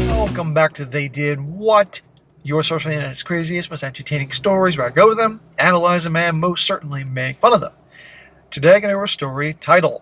Welcome back to They Did What? Your social internet's craziest, most entertaining stories where I go with them, analyze them, and most certainly make fun of them. Today I'm going to do a story titled,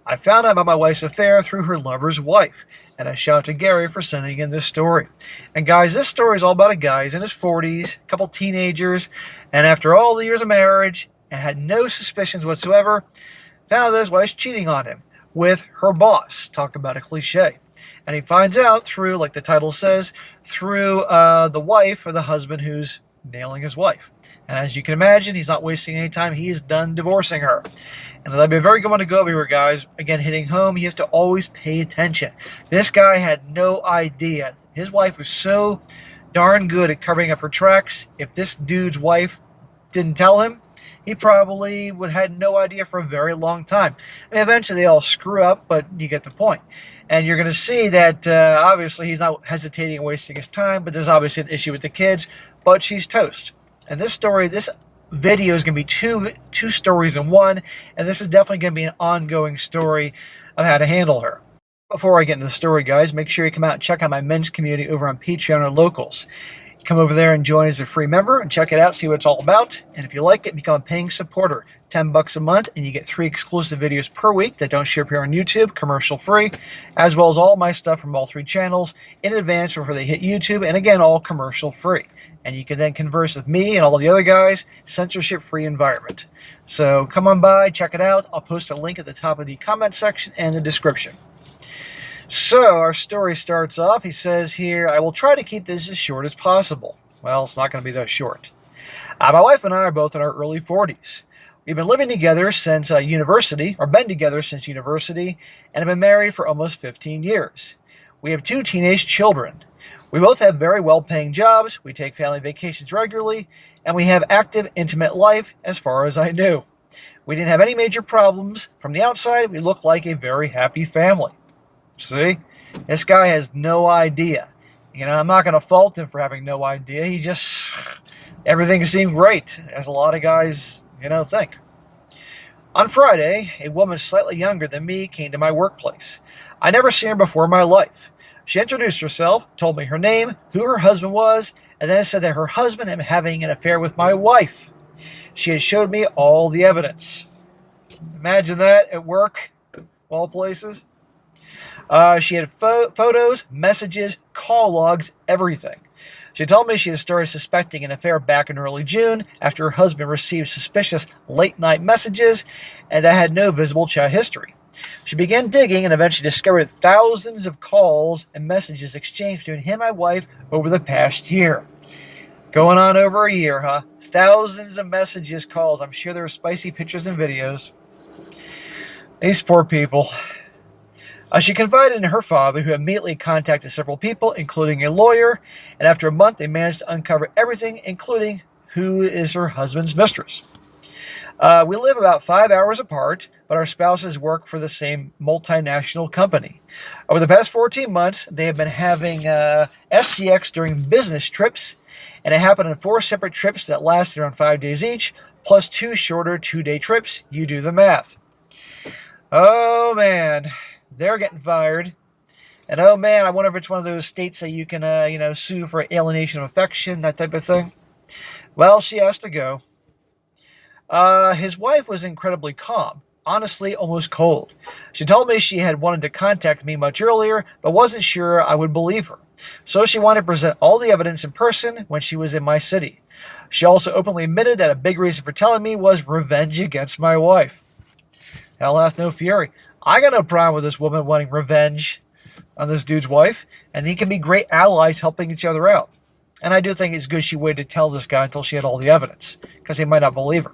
I found out about my wife's affair through her lover's wife. And I shout out to Gary for sending in this story. And guys, this story is all about a guy. He's in his 40s, a couple teenagers, and after all the years of marriage, and had no suspicions whatsoever, found out that his wife's cheating on him with her boss. Talk about a cliche. And he finds out through, like the title says, through the wife or the husband who's nailing his wife. And as you can imagine, he's not wasting any time. He is done divorcing her. And I've been very good one to go over here, guys. Again, hitting home, you have to always pay attention. This guy had no idea. His wife was so darn good at covering up her tracks. If this dude's wife didn't tell him, he probably would have had no idea for a very long time. And eventually they all screw up, but you get the point. And you're going to see that obviously he's not hesitating and wasting his time, but there's obviously an issue with the kids, but she's toast. And this video is going to be two stories in one, and this is definitely going to be an ongoing story of how to handle her. Before I get into the story, guys, make sure you come out and check out my men's community over on Patreon or Locals. Come over there and join as a free member and check it out, see what it's all about. And if you like it, become a paying supporter. $10 a month, and you get 3 exclusive videos per week that don't show up here on YouTube, commercial free, as well as all my stuff from all 3 channels in advance before they hit YouTube, and again, all commercial free. And you can then converse with me and all the other guys, censorship-free environment. So come on by, check it out. I'll post a link at the top of the comment section and the description. So our story starts off. He says here, I will try to keep this as short as possible. Well, it's not going to be that short. My wife and I are both in our early 40s. We've been living together since university, or been together since university, and have been married for almost 15 years. We have 2 teenage children. We both have very well-paying jobs, we take family vacations regularly, and we have active, intimate life as far as I knew. We didn't have any major problems. From the outside, we look like a very happy family. See? This guy has no idea. You know, I'm not going to fault him for having no idea. He just, everything seemed great, as a lot of guys, think. On Friday, a woman slightly younger than me came to my workplace. I'd never seen her before in my life. She introduced herself, told me her name, who her husband was, and then said that her husband had been having an affair with my wife. She had showed me all the evidence. Imagine that at work, of all places. She had photos, messages, call logs, everything. She told me she had started suspecting an affair back in early June after her husband received suspicious late-night messages and that had no visible chat history. She began digging and eventually discovered thousands of calls and messages exchanged between him and my wife over the past year. Going on over a year, huh? Thousands of messages, calls. I'm sure there were spicy pictures and videos. These poor people. She confided in her father, who immediately contacted several people, including a lawyer, and after a month they managed to uncover everything, including who is her husband's mistress. We live about 5 hours apart, but our spouses work for the same multinational company. Over the past 14 months, they have been having SCX during business trips, and it happened on 4 separate trips that lasted around 5 days each, plus 2 shorter 2-day trips. You do the math. Oh, man. They're getting fired. And oh man, I wonder if it's one of those states that you can, sue for alienation of affection, that type of thing. Well, she has to go. His wife was incredibly calm. Honestly, almost cold. She told me she had wanted to contact me much earlier, but wasn't sure I would believe her. So she wanted to present all the evidence in person when she was in my city. She also openly admitted that a big reason for telling me was revenge against my wife. Hell hath no fury. I got no problem with this woman wanting revenge on this dude's wife, and they can be great allies helping each other out. And I do think it's good she waited to tell this guy until she had all the evidence, because he might not believe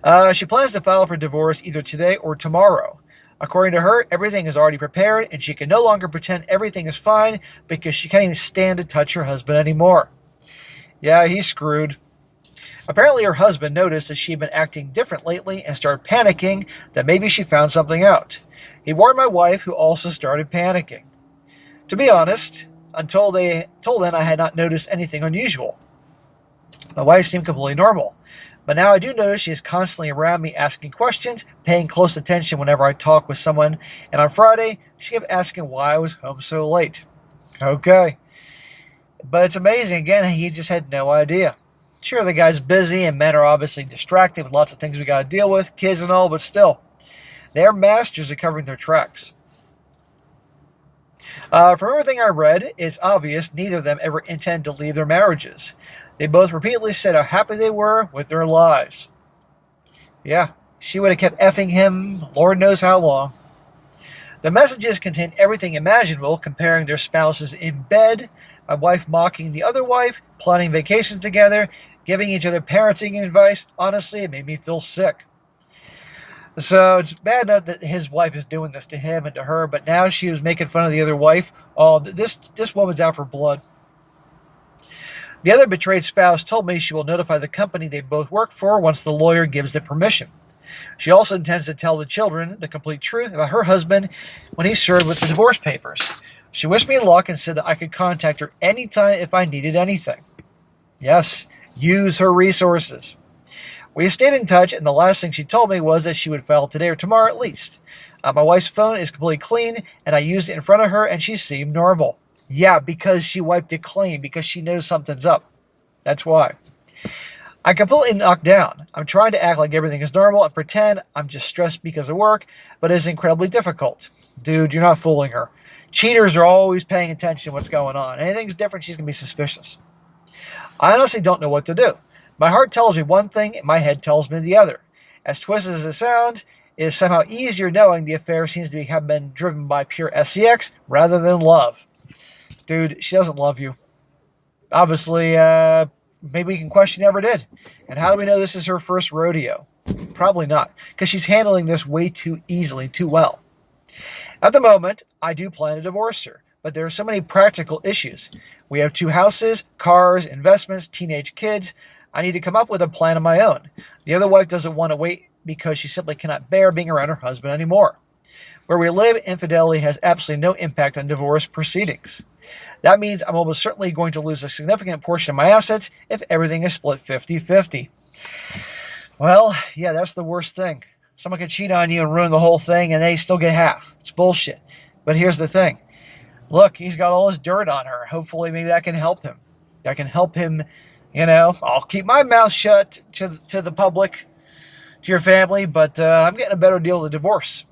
her. She plans to file for divorce either today or tomorrow. According to her, everything is already prepared, and she can no longer pretend everything is fine because she can't even stand to touch her husband anymore. Yeah, he's screwed. Apparently her husband noticed that she had been acting different lately and started panicking that maybe she found something out. He warned my wife, who also started panicking. To be honest, until then I had not noticed anything unusual. My wife seemed completely normal. But now I do notice she is constantly around me asking questions, paying close attention whenever I talk with someone, and on Friday, she kept asking why I was home so late. Okay. But it's amazing, again, he just had no idea. Sure, the guy's busy, and men are obviously distracted with lots of things we gotta deal with, kids and all, but still. They're masters at covering their tracks. From everything I read, it's obvious neither of them ever intended to leave their marriages. They both repeatedly said how happy they were with their lives. Yeah, she would have kept effing him Lord knows how long. The messages contained everything imaginable, comparing their spouses in bed, my wife mocking the other wife, planning vacations together, giving each other parenting advice. Honestly, it made me feel sick. So it's bad enough that his wife is doing this to him and to her, but now she was making fun of the other wife. Oh, this woman's out for blood. The other betrayed spouse told me she will notify the company they both work for once the lawyer gives the permission. She also intends to tell the children the complete truth about her husband when he's served with the divorce papers. She wished me luck and said that I could contact her anytime if I needed anything. Yes, use her resources. We stayed in touch, and the last thing she told me was that she would file today or tomorrow at least. My wife's phone is completely clean, and I used it in front of her, and she seemed normal. Yeah, because she wiped it clean, because she knows something's up. That's why. I completely knocked down. I'm trying to act like everything is normal and pretend I'm just stressed because of work, but it's incredibly difficult. Dude, you're not fooling her. Cheaters are always paying attention to what's going on. Anything's different, she's going to be suspicious. I honestly don't know what to do. My heart tells me one thing, and my head tells me the other. As twisted as it sounds, it is somehow easier knowing the affair seems to have been driven by pure sex rather than love. Dude, she doesn't love you. Obviously, maybe we can question she never did. And how do we know this is her first rodeo? Probably not, because she's handling this way too easily, too well. At the moment, I do plan to divorce her, but there are so many practical issues. We have 2 houses, cars, investments, teenage kids. I need to come up with a plan of my own. The other wife doesn't want to wait because she simply cannot bear being around her husband anymore. Where we live, infidelity has absolutely no impact on divorce proceedings. That means I'm almost certainly going to lose a significant portion of my assets if everything is split 50-50. Well, yeah, that's the worst thing. Someone could cheat on you and ruin the whole thing, and they still get half. It's bullshit. But here's the thing. Look, he's got all his dirt on her. Hopefully, maybe that can help him. That can help him. I'll keep my mouth shut to the public, to your family, but I'm getting a better deal with the divorce.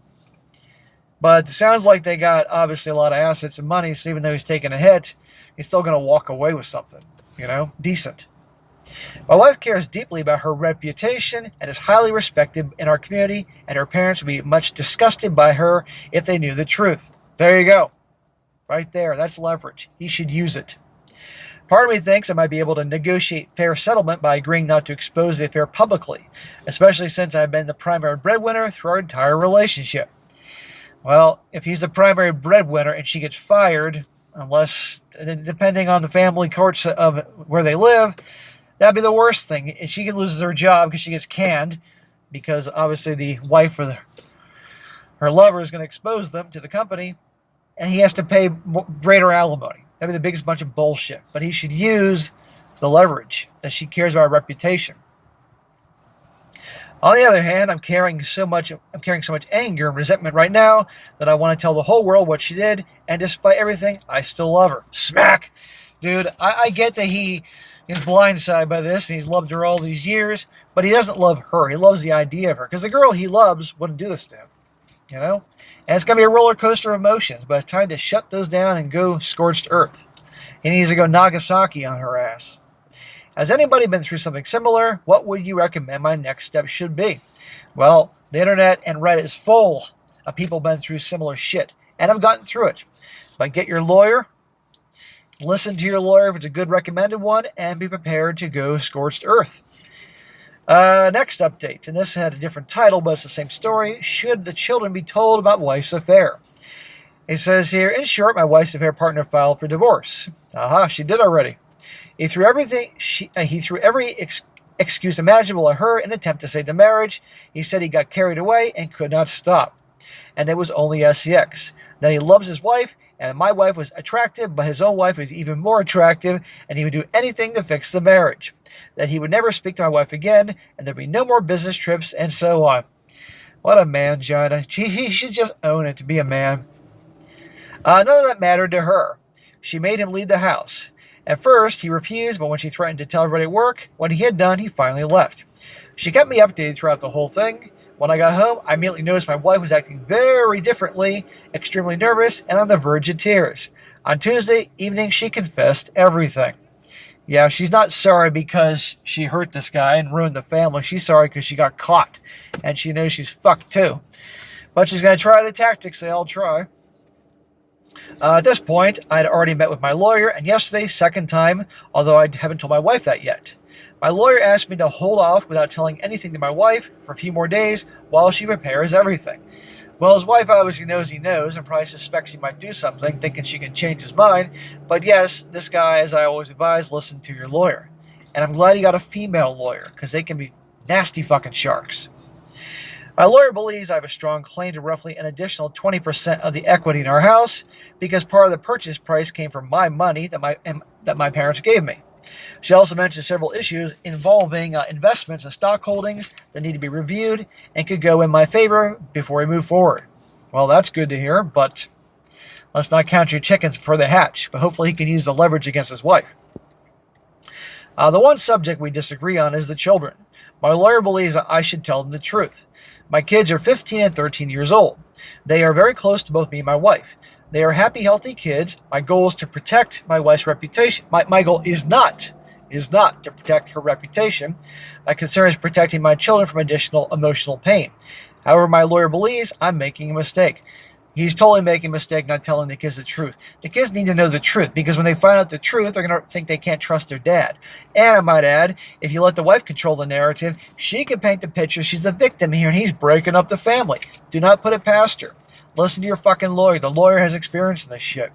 But it sounds like they got, obviously, a lot of assets and money, so even though he's taking a hit, he's still going to walk away with something, decent. My wife cares deeply about her reputation and is highly respected in our community, and her parents would be much disgusted by her if they knew the truth. There you go. Right there. That's leverage. He should use it. Part of me thinks I might be able to negotiate fair settlement by agreeing not to expose the affair publicly, especially since I've been the primary breadwinner through our entire relationship. Well, if he's the primary breadwinner and she gets fired, unless, depending on the family courts of where they live, that'd be the worst thing. If she loses her job because she gets canned, because obviously the wife or her lover is going to expose them to the company, and he has to pay greater alimony. That'd be the biggest bunch of bullshit. But he should use the leverage that she cares about her reputation. On the other hand, I'm carrying so much anger and resentment right now that I want to tell the whole world what she did, and despite everything, I still love her. Smack! Dude, I get that he is blindsided by this, and he's loved her all these years, but he doesn't love her. He loves the idea of her, because the girl he loves wouldn't do this to him. And it's going to be a roller coaster of emotions, but it's time to shut those down and go scorched earth. He needs to go Nagasaki on her ass. Has anybody been through something similar? What would you recommend my next step should be? Well, the internet and Reddit is full of people been through similar shit, and have gotten through it. But get your lawyer, listen to your lawyer if it's a good recommended one, and be prepared to go scorched earth. Next update, and this had a different title, but it's the same story. Should the children be told about wife's affair? It says here, in short, my wife's affair partner filed for divorce. Aha, she did already. He threw every excuse imaginable at her in an attempt to save the marriage. He said he got carried away and could not stop. And it was only sex. That he loves his wife and my wife was attractive, but his own wife was even more attractive, and he would do anything to fix the marriage. That he would never speak to my wife again, and there'd be no more business trips, and so on. What a man, Jonah. He should just own it to be a man. None of that mattered to her. She made him leave the house. At first, he refused, but when she threatened to tell everybody at work what he had done, he finally left. She kept me updated throughout the whole thing. When I got home, I immediately noticed my wife was acting very differently, extremely nervous, and on the verge of tears. On Tuesday evening, she confessed everything. Yeah, she's not sorry because she hurt this guy and ruined the family. She's sorry because she got caught, and she knows she's fucked too. But she's going to try the tactics they all try. At this point, I had already met with my lawyer, and yesterday, second time, although I haven't told my wife that yet. My lawyer asked me to hold off without telling anything to my wife for a few more days while she prepares everything. Well, his wife obviously knows he knows and probably suspects he might do something, thinking she can change his mind. But yes, this guy, as I always advise, listen to your lawyer. And I'm glad he got a female lawyer, because they can be nasty fucking sharks. My lawyer believes I have a strong claim to roughly an additional 20% of the equity in our house, because part of the purchase price came from my money that my parents gave me. She also mentioned several issues involving investments and stock holdings that need to be reviewed and could go in my favor before we move forward. Well, that's good to hear, but let's not count your chickens before they hatch. But hopefully he can use the leverage against his wife. The one subject we disagree on is the children. My lawyer believes that I should tell them the truth. My kids are 15 and 13 years old. They are very close to both me and my wife. They are happy, healthy kids. My goal is to protect my wife's reputation. My goal is not to protect her reputation. My concern is protecting my children from additional emotional pain. However, my lawyer believes I'm making a mistake. He's totally making a mistake not telling the kids the truth. The kids need to know the truth, because when they find out the truth, they're going to think they can't trust their dad. And I might add, if you let the wife control the narrative, she can paint the picture she's the victim here and he's breaking up the family. Do not put it past her. Listen to your fucking lawyer. The lawyer has experience in this shit.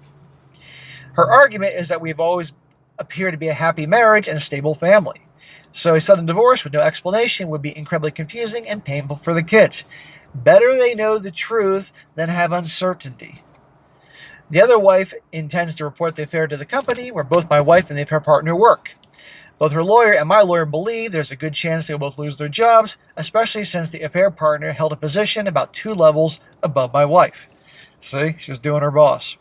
Her argument is that we've always appeared to be a happy marriage and a stable family. So a sudden divorce with no explanation would be incredibly confusing and painful for the kids. Better they know the truth than have uncertainty. The other wife intends to report the affair to the company where both my wife and the affair partner work. Both her lawyer and my lawyer believe there's a good chance they will both lose their jobs, especially since the affair partner held a position about 2 levels above my wife. See, she's doing her boss.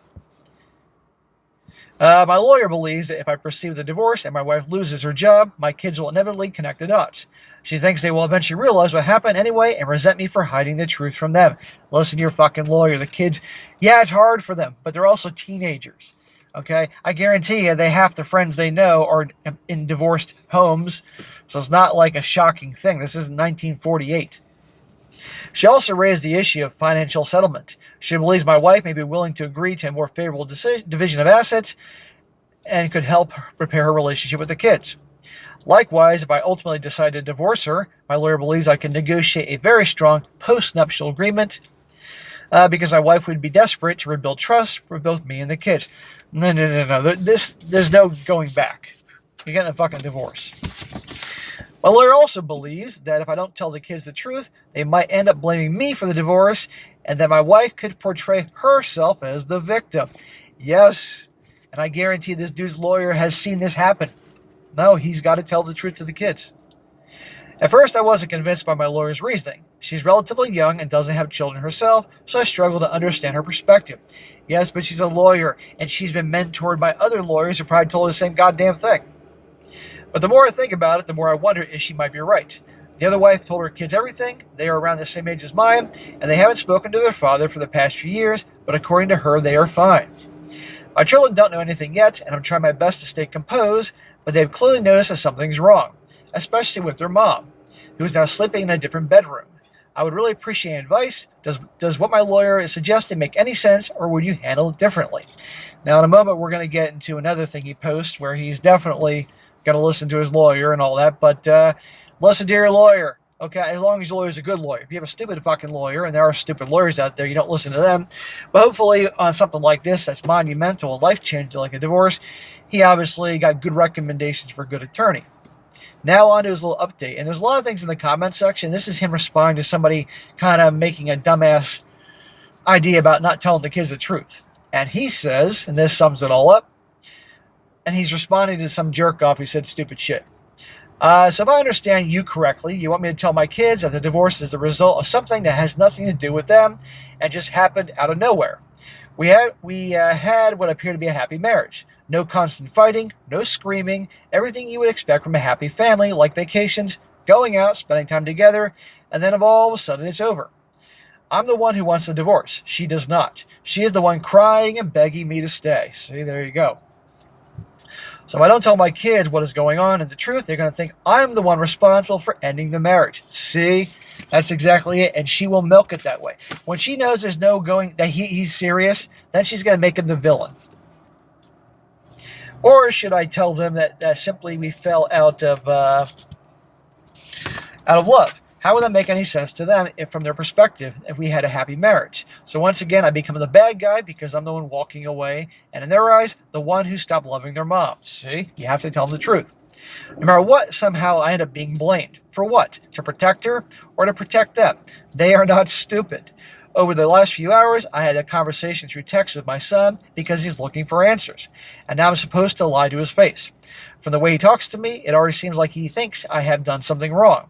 My lawyer believes that if I proceed with the divorce and my wife loses her job, my kids will inevitably connect the dots. She thinks they will eventually realize what happened anyway and resent me for hiding the truth from them. Listen to your fucking lawyer. The kids, yeah, it's hard for them, but they're also teenagers. Okay? I guarantee you they half the friends they know are in divorced homes, so it's not like a shocking thing. This isn't 1948. She also raised the issue of financial settlement. She believes my wife may be willing to agree to a more favorable division of assets and could help prepare her relationship with the kids. Likewise, if I ultimately decide to divorce her, my lawyer believes I can negotiate a very strong post-nuptial agreement because my wife would be desperate to rebuild trust for both me and the kids. No. There's no going back. You're getting a fucking divorce. My lawyer also believes that if I don't tell the kids the truth, they might end up blaming me for the divorce, and that my wife could portray herself as the victim. Yes, and I guarantee this dude's lawyer has seen this happen. No, he's got to tell the truth to the kids. At first, I wasn't convinced by my lawyer's reasoning. She's relatively young and doesn't have children herself, so I struggle to understand her perspective. Yes, but she's a lawyer, and she's been mentored by other lawyers who probably told her the same goddamn thing. But the more I think about it, the more I wonder if she might be right. The other wife told her kids everything. They are around the same age as mine, and they haven't spoken to their father for the past few years, but according to her, they are fine. My children don't know anything yet, and I'm trying my best to stay composed, but they've clearly noticed that something's wrong, especially with their mom, who is now sleeping in a different bedroom. I would really appreciate advice. Does what my lawyer is suggesting make any sense, or would you handle it differently? Now, in a moment, we're going to get into another thing he posts where he's definitely going to listen to his lawyer and all that, but listen to your lawyer, okay? As long as your lawyer's a good lawyer. If you have a stupid fucking lawyer, and there are stupid lawyers out there, you don't listen to them. But hopefully on something like this that's monumental and life-changing like a divorce, he obviously got good recommendations for a good attorney. Now on to his little update. And there's a lot of things in the comment section. This is him responding to somebody kind of making a dumbass idea about not telling the kids the truth. And he says, and this sums it all up, and he's responding to some jerk off who said stupid shit. So if I understand you correctly, you want me to tell my kids that the divorce is the result of something that has nothing to do with them and just happened out of nowhere. We had what appeared to be a happy marriage. No constant fighting, no screaming, everything you would expect from a happy family, like vacations, going out, spending time together, and then all of a sudden it's over. I'm the one who wants the divorce. She does not. She is the one crying and begging me to stay. See, there you go. So if I don't tell my kids what is going on and the truth, they're going to think I'm the one responsible for ending the marriage. See? That's exactly it. And she will milk it that way. When she knows there's no going, that he's serious, then she's going to make him the villain. Or should I tell them that simply we fell out of love? How would that make any sense to them from their perspective if we had a happy marriage? So once again, I become the bad guy because I'm the one walking away, and in their eyes, the one who stopped loving their mom. See? You have to tell them the truth. No matter what, somehow I end up being blamed. For what? To protect her or to protect them? They are not stupid. Over the last few hours, I had a conversation through text with my son because he's looking for answers. And now I'm supposed to lie to his face. From the way he talks to me, it already seems like he thinks I have done something wrong.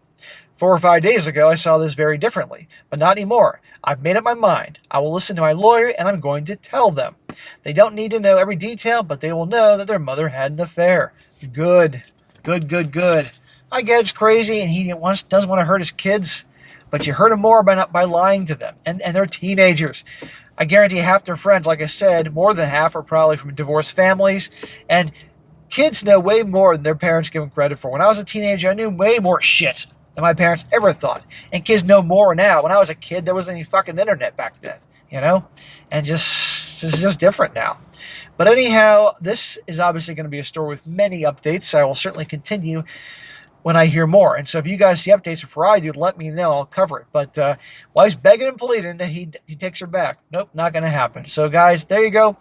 4 or 5 days ago, I saw this very differently, but not anymore. I've made up my mind. I will listen to my lawyer, and I'm going to tell them. They don't need to know every detail, but they will know that their mother had an affair. Good. Good. I get it's crazy, and he doesn't want to hurt his kids, but you hurt them more by lying to them, and they're teenagers. I guarantee half their friends, like I said, more than half are probably from divorced families, and kids know way more than their parents give them credit for. When I was a teenager, I knew way more shit than my parents ever thought. And kids know more now. When I was a kid, there wasn't any fucking internet back then, you know? And it's just different now. But anyhow, this is obviously going to be a story with many updates. I will certainly continue when I hear more. And so if you guys see updates before I do, let me know. I'll cover it. But while he's begging and pleading, he takes her back. Nope, not going to happen. So guys, there you go.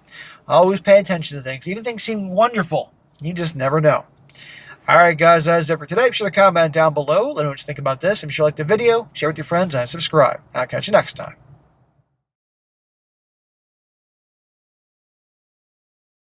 Always pay attention to things. Even things seem wonderful. You just never know. Alright guys, that's it for today. Be sure to comment down below. Let me know what you think about this. And be sure to like the video, share with your friends, and subscribe. I'll catch you next time.